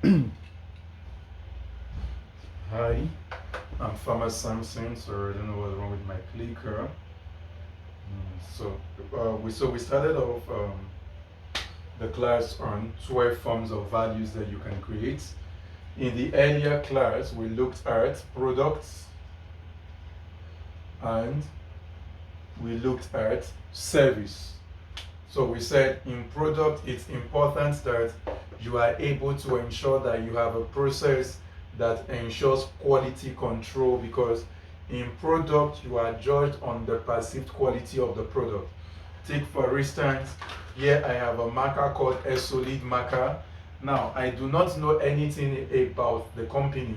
Hi, I'm Farmer Samson. So I don't know what's wrong with my clicker. So we started off the class on 12 forms of values that you can create. In the earlier class, we looked at products and we looked at service. So we said in product, it's important that you are able to ensure that you have a process that ensures quality control, because in product, you are judged on the perceived quality of the product. Take for instance, here I have a marker called a solid marker. Now, I do not know anything about the company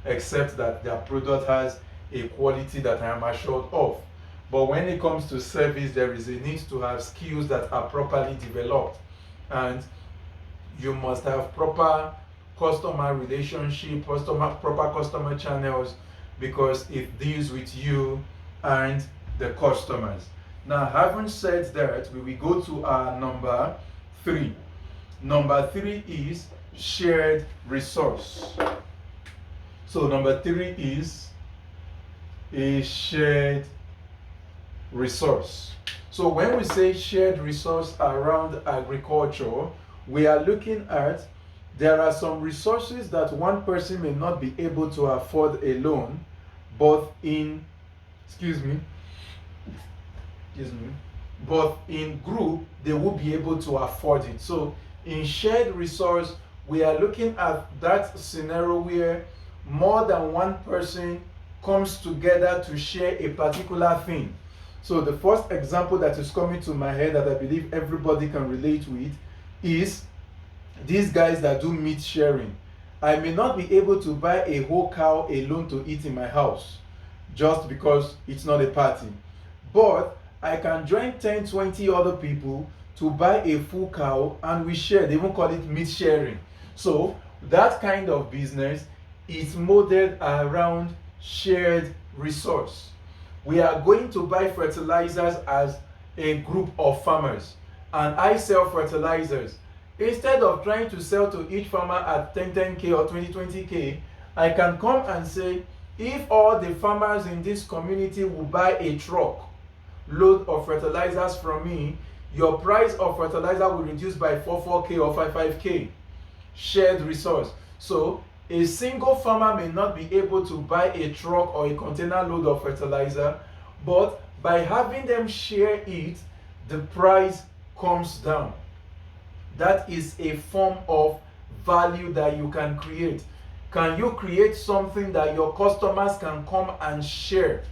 except that their product has a quality that I am assured of. But when it comes to service, there is a need to have skills that are properly developed. And you must have proper customer relationship, proper customer channels, because it deals with you and the customers. Now, having said that, we will go to our number 3. Number 3 is shared resource. So number 3 is a shared resource. So when we say shared resource around agriculture, we are looking at, there are some resources that one person may not be able to afford alone, but in excuse me but in group they will be able to afford it. So in shared resource, we are looking at that scenario where more than one person comes together to share a particular thing. So the first example that is coming to my head that I believe everybody can relate with is these guys that do meat sharing. I may not be able to buy a whole cow alone to eat in my house just because it's not a party. But I can join 10, 20 other people to buy a full cow and we share. They won't call it meat sharing. So that kind of business is modeled around shared resource. We are going to buy fertilizers as a group of farmers, and I sell fertilizers. Instead of trying to sell to each farmer at 10k or 20k, I can come and say, if all the farmers in this community will buy a truck load of fertilizers from me, your price of fertilizer will reduce by 4k or 5k. Shared resource. So a single farmer may not be able to buy a truck or a container load of fertilizer, but by having them share it, the price comes down. That is a form of value that you can create. Can you create something that your customers can come and share,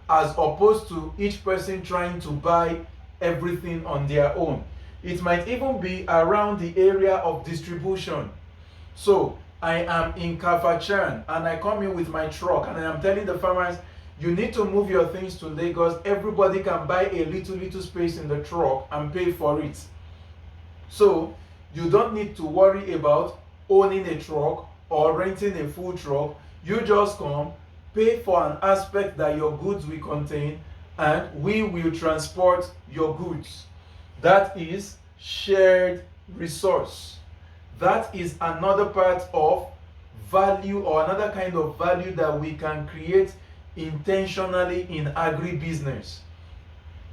as opposed to each person trying to buy everything on their own? It might even be around the area of distribution. So I am in Kafachan and I come in with my truck and I am telling the farmers, you need to move your things to Lagos. Everybody can buy a little space in the truck and pay for it. So you don't need to worry about owning a truck or renting a full truck. You just come, pay for an aspect that your goods will contain, and we will transport your goods. That is shared resource. That is another part of value, or another kind of value that we can create intentionally in agribusiness.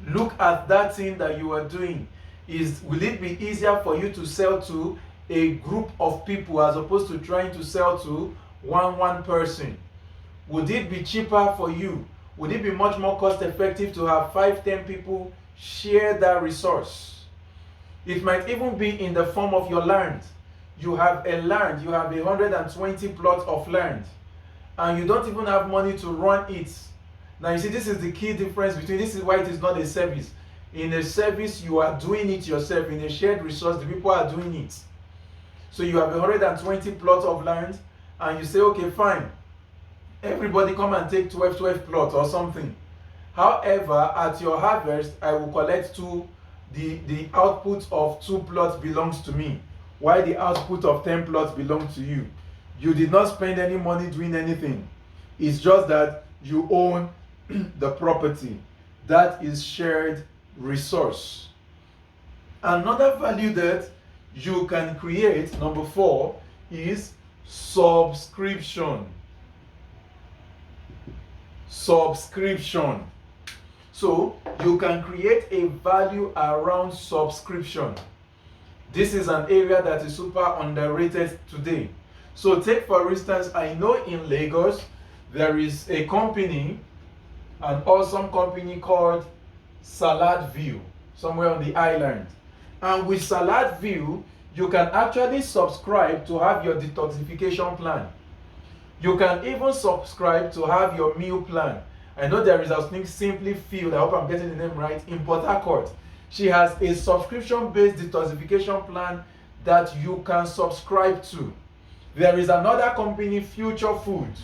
Look at that thing that you are doing. Will it be easier for you to sell to a group of people as opposed to trying to sell to one person? Would it be cheaper for you? Would it be much more cost effective to have 5-10 people share that resource? It might even be in the form of your land. You have 120 plots of land, and you don't even have money to run it. Now you see, this is the key difference between, this is why it is not a service. In a service, you are doing it yourself. In a shared resource, the people are doing it. So you have 120 plots of land, and you say, okay, fine, everybody come and take 12 plots or something. However, at your harvest, I will collect the output of 2 plots belongs to me, while the output of 10 plots belongs to you. You did not spend any money doing anything. It's just that you own the property. That is shared resource. Another value that you can create, number 4, is subscription. Subscription. So you can create a value around subscription. This is an area that is super underrated today. So take for instance, I know in Lagos there is a company, an awesome company called Salad View, somewhere on the island. And with Salad View, you can actually subscribe to have your detoxification plan. You can even subscribe to have your meal plan. I know there is a thing, Simply Field, I hope I'm getting the name right, in Port Harcourt. She has a subscription-based detoxification plan that you can subscribe to. There is another company, Future Foods,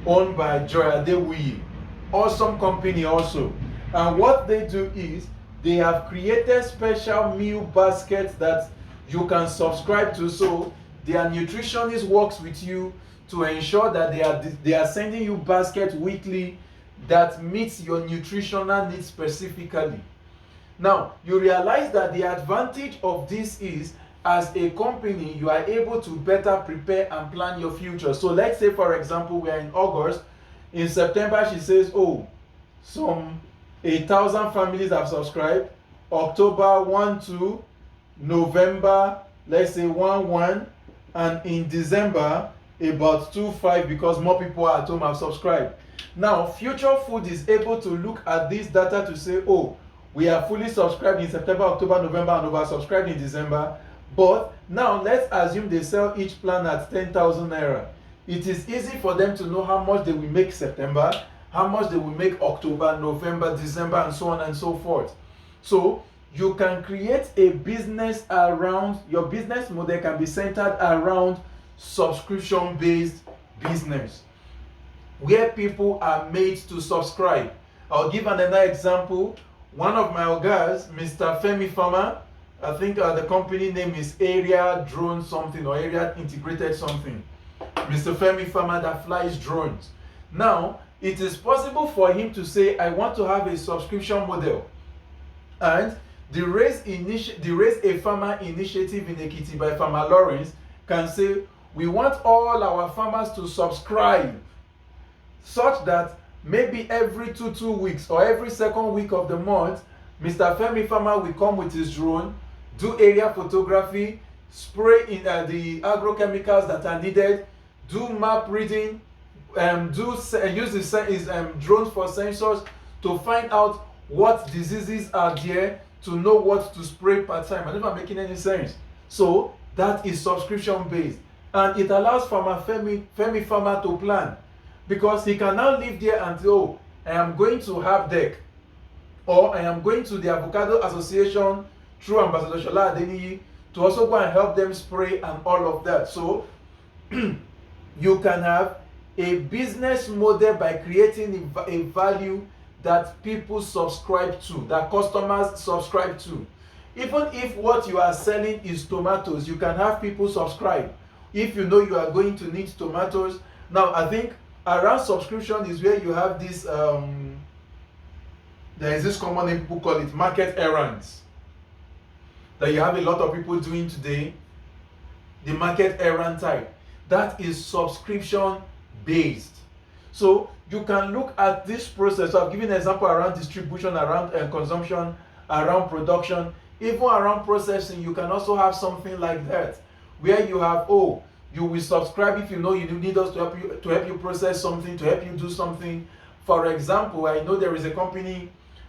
owned by Joy Adewuyi. Awesome company also. And what they do is they have created special meal baskets that you can subscribe to. So their nutritionist works with you to ensure that they are sending you baskets weekly that meets your nutritional needs specifically. Now, you realize that the advantage of this is, as a company, you are able to better prepare and plan your future. So let's say, for example, we are in August. In September, she says, oh, some 1,000 families have subscribed. October 1, 2, November, let's say 1, 1, and in December, about 2, 5, because more people at home have subscribed. Now, Future Food is able to look at this data to say, oh, we are fully subscribed in September, October, November, and oversubscribed in December. But now let's assume they sell each plan at 10,000 naira. It is easy for them to know how much they will make September, how much they will make October, November, December, and so on and so forth. So you can create a business around, your business model can be centered around subscription-based business, where people are made to subscribe. I'll give another example. One of my ogas, Mr. Femi Farmer, I think the company name is Area Drone something or Area Integrated something. Mr. Femi Farmer that flies drones. Now, it is possible for him to say, I want to have a subscription model. And the Raise a Farmer initiative in Ekiti by Farmer Lawrence can say, we want all our farmers to subscribe, such that maybe every two weeks or every second week of the month, Mr. Femi Farmer will come with his drone, do area photography, spray in the agrochemicals that are needed, do map reading, use his drones for sensors to find out what diseases are there, to know what to spray per time. I don't know if I'm making any sense. So that is subscription based, and it allows Femi Farmer to plan, because he can now live there and say, oh, I am going to have deck, or I am going to the Avocado Association through Ambassador Shola Adeniyi to also go and help them spray and all of that. So you can have a business model by creating a value that people subscribe to, that customers subscribe to. Even if what you are selling is tomatoes, you can have people subscribe. If you know you are going to need tomatoes. Now, I think around subscription is where you have this, there is this common name people call it market errands, that you have a lot of people doing today, the market errand type. That is subscription based. So you can look at this process. So I've given an example around distribution, around consumption, around production, even around processing. You can also have something like that, where you have, oh, you will subscribe if you know you need us to help you process something, to help you do something. For example, I know there is a company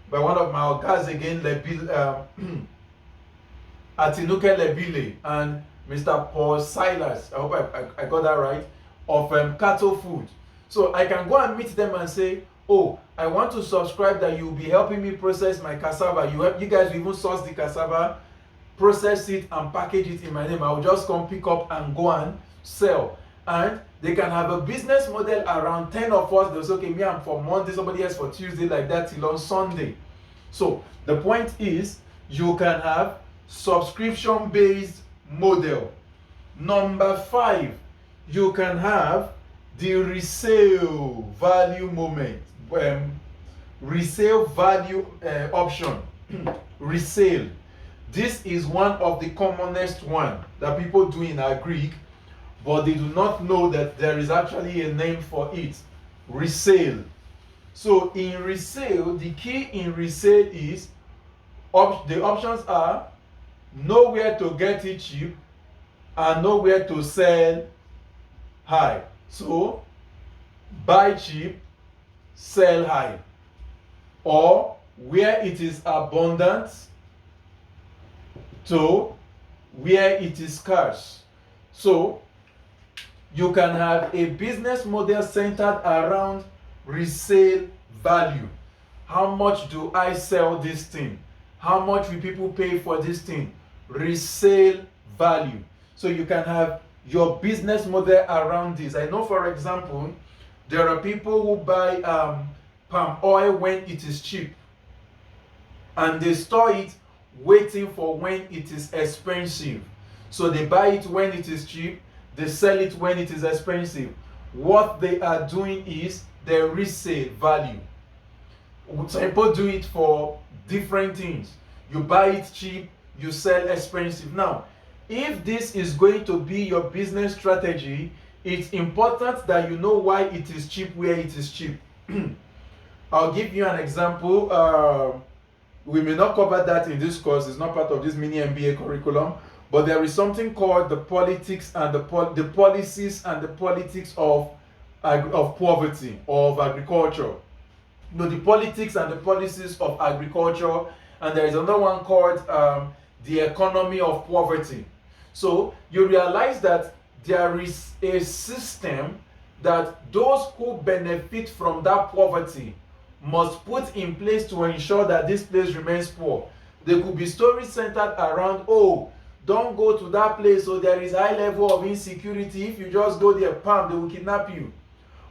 by one of my guys again, Atinuke Lebile and Mr. Paul Silas, I hope I got that right, of cattle food. So I can go and meet them and say, oh, I want to subscribe that you'll be helping me process my cassava. You guys will even source the cassava, process it and package it in my name. I will just come pick up and go and sell. And they can have a business model around 10 of us. They'll say, okay, me I'm for Monday, somebody else for Tuesday, like that till on Sunday. So the point is, you can have subscription based model. Number 5, you can have the resale value moment, resale value option. Resale. This is one of the commonest one that people do in Greek, but they do not know that there is actually a name for it. Resale. So in resale, the key in resale is the options are nowhere to get it cheap and nowhere to sell high. So buy cheap, sell high, or where it is abundant to where it is scarce. So you can have a business model centered around resale value. How much do I sell this thing? How much will people pay for this thing? Resale value. So you can have your business model around this. I know, for example, there are people who buy palm oil when it is cheap, and they store it waiting for when it is expensive. So they buy it when it is cheap, they sell it when it is expensive. What they are doing is they resale value. Some people do it for different things. You buy it cheap, you sell expensive. Now, if this is going to be your business strategy, it's important that you know why it is cheap where it is cheap. I'll give you an example. We may not cover that in this course, it's not part of this mini MBA curriculum, but there is something called the politics and the policies and the politics of poverty, of agriculture. You know, the politics and the policies of agriculture, and there is another one called the economy of poverty. So you realize that there is a system that those who benefit from that poverty must put in place to ensure that this place remains poor. There could be stories centered around, oh, don't go to that place, so there is high level of insecurity. If you just go there, pam, they will kidnap you.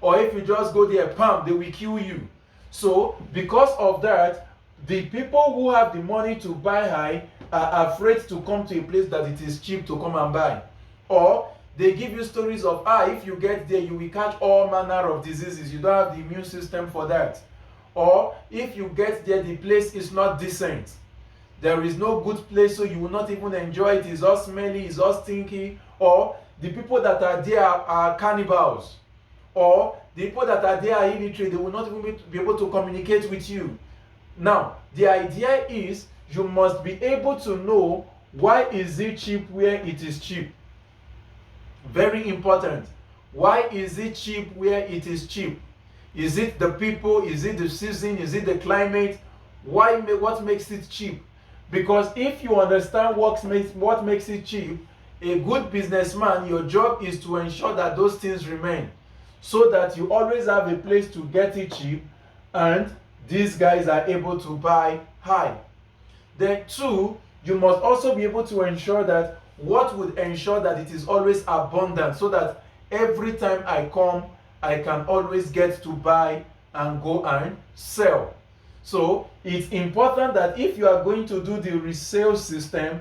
Or if you just go there, pam, they will kill you. So because of that, the people who have the money to buy high are afraid to come to a place that it is cheap to come and buy. Or they give you stories of, if you get there, you will catch all manner of diseases. You don't have the immune system for that. Or if you get there, the place is not decent. There is no good place, so you will not even enjoy it. It's all smelly, it's all stinky. Or the people that are there are cannibals. Or the people that are there are illiterate. They will not even be able to communicate with you. Now, the idea is you must be able to know why is it cheap where it is cheap. Very important. Why is it cheap where it is cheap? Is it the people? Is it the season? Is it the climate? What makes it cheap? Because if you understand what makes it cheap, a good businessman, your job is to ensure that those things remain, so that you always have a place to get it cheap and these guys are able to buy high. Then two, you must also be able to ensure that what would ensure that it is always abundant, so that every time I come, I can always get to buy and go and sell. So it's important that if you are going to do the resale system,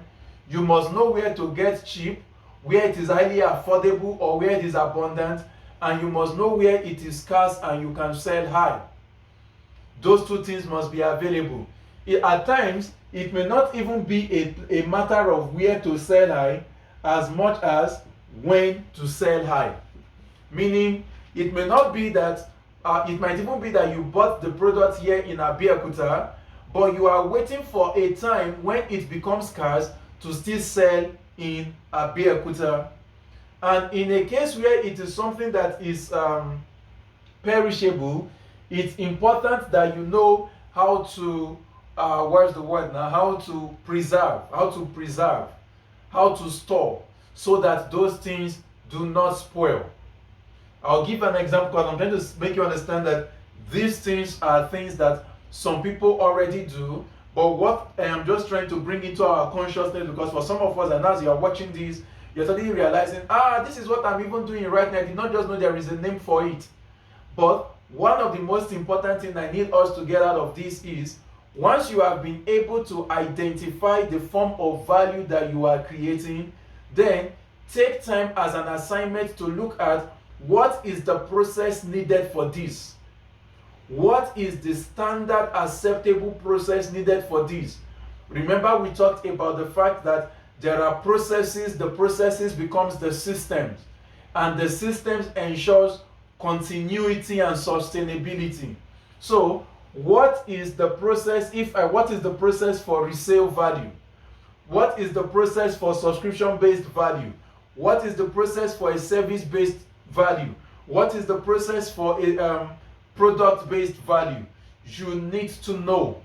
you must know where to get cheap, where it is highly affordable, or where it is abundant, and you must know where it is scarce and you can sell high. Those two things must be available. At times, it may not even be a matter of where to sell high as much as when to sell high. Meaning, it may not be that, it might even be that you bought the product here in Abeokuta, but you are waiting for a time when it becomes scarce to still sell in Abeokuta. And in a case where it is something that is perishable, it's important that you know how to, how to preserve, how to store, so that those things do not spoil. I'll give an example because I'm trying to make you understand that these things are things that some people already do, but what I am just trying to bring into our consciousness, because for some of us, and as you are watching this, you're suddenly realizing, this is what I'm even doing right now. I did not just know there is a name for it. But one of the most important things I need us to get out of this is, once you have been able to identify the form of value that you are creating, then take time as an assignment to look at what is the process needed for this. What is the standard acceptable process needed for this? Remember, we talked about the fact that there are processes, the processes becomes the systems, and the systems ensures continuity and sustainability. So what is the process what is the process for resale value? What is the process for subscription based value? What is the process for a service based value? What is the process for a product based value? You need to know,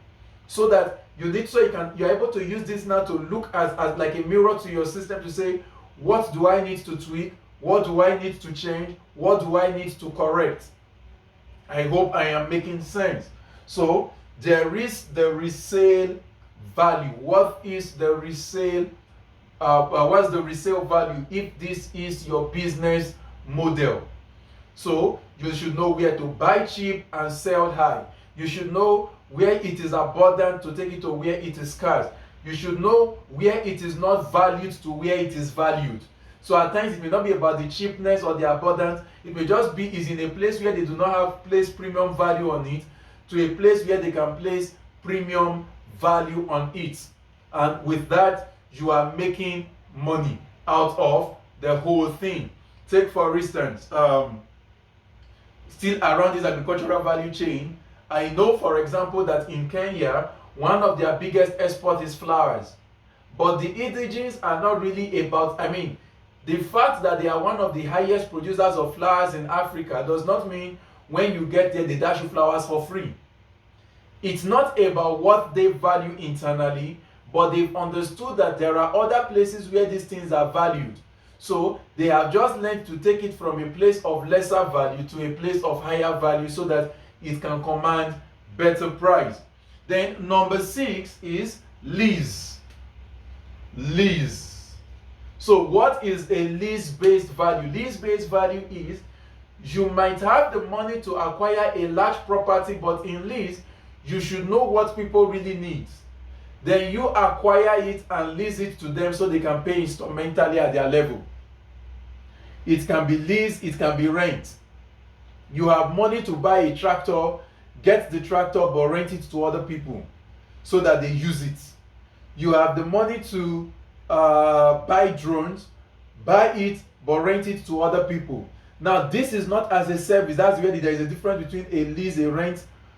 so that you're able to use this now to look as like a mirror to your system to say, what do I need to tweak? What do I need to change? What do I need to correct? I hope I am making sense. So there is the resale value. What is the resale? What's the resale value if this is your business model? So you should know where to buy cheap and sell high. You should know where it is abundant to take it to where it is scarce. You should know where it is not valued to where it is valued. So at times it may not be about the cheapness or the abundance. It may just be is in a place where they do not have placed premium value on it to a place where they can place premium value on it. And with that, you are making money out of the whole thing. Take for instance, still around this agricultural value chain, I know for example that in Kenya, one of their biggest exports is flowers. But the indigens are not really about, the fact that they are one of the highest producers of flowers in Africa does not mean when you get there they dash you flowers for free. It's not about what they value internally, but they've understood that there are other places where these things are valued. So they have just learned to take it from a place of lesser value to a place of higher value so that it can command better price. Then number 6 is lease. Lease. So what is a lease-based value? Lease-based value is you might have the money to acquire a large property, but in lease, you should know what people really need. Then you acquire it and lease it to them so they can pay instrumentally at their level. It can be lease, it can be rent. You have money to buy a tractor, get the tractor but rent it to other people so that they use it. You have the money to buy drones, buy it but rent it to other people. Now this is not as a service. That's where there is a difference between a lease, a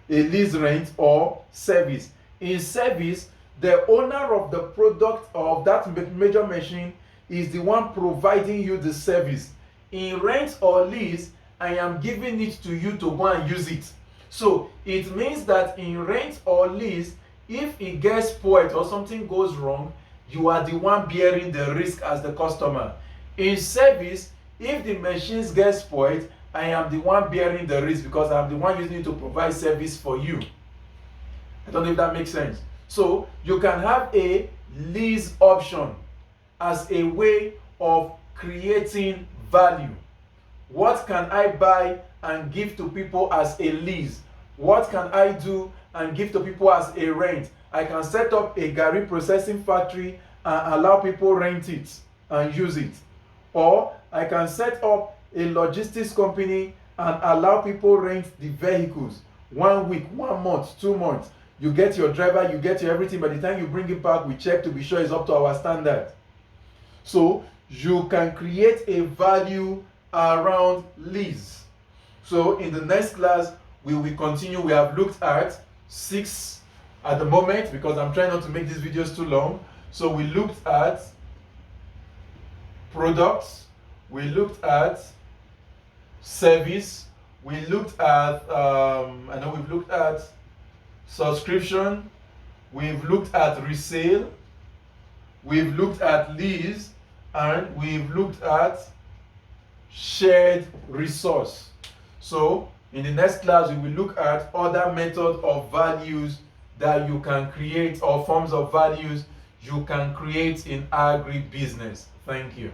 lease rent or service. In service, the owner of the product of that major machine is the one providing you the service. In rent or lease, I am giving it to you to go and use it. So it means that in rent or lease, if it gets spoiled or something goes wrong, you are the one bearing the risk as the customer. In service, if the machines get spoiled, I am the one bearing the risk because I'm the one using it to provide service for you. I don't know if that makes sense. So you can have a lease option as a way of creating value. What can I buy and give to people as a lease? What can I do and give to people as a rent? I can set up a garri processing factory and allow people rent it and use it. Or I can set up a logistics company and allow people rent the vehicles. 1 week, 1 month, 2 months. You get your driver, you get your everything. By the time you bring it back, we check to be sure it's up to our standard. So you can create a value around lease. So in the next class, we will continue. We have looked at 6 at the moment because I'm trying not to make these videos too long. So we looked at products, we looked at service, we looked at we've looked at subscription, we've looked at resale, we've looked at lease, and we've looked at shared resource. So in the next class we will look at other methods of values that you can create or forms of values you can create in agribusiness. Thank you.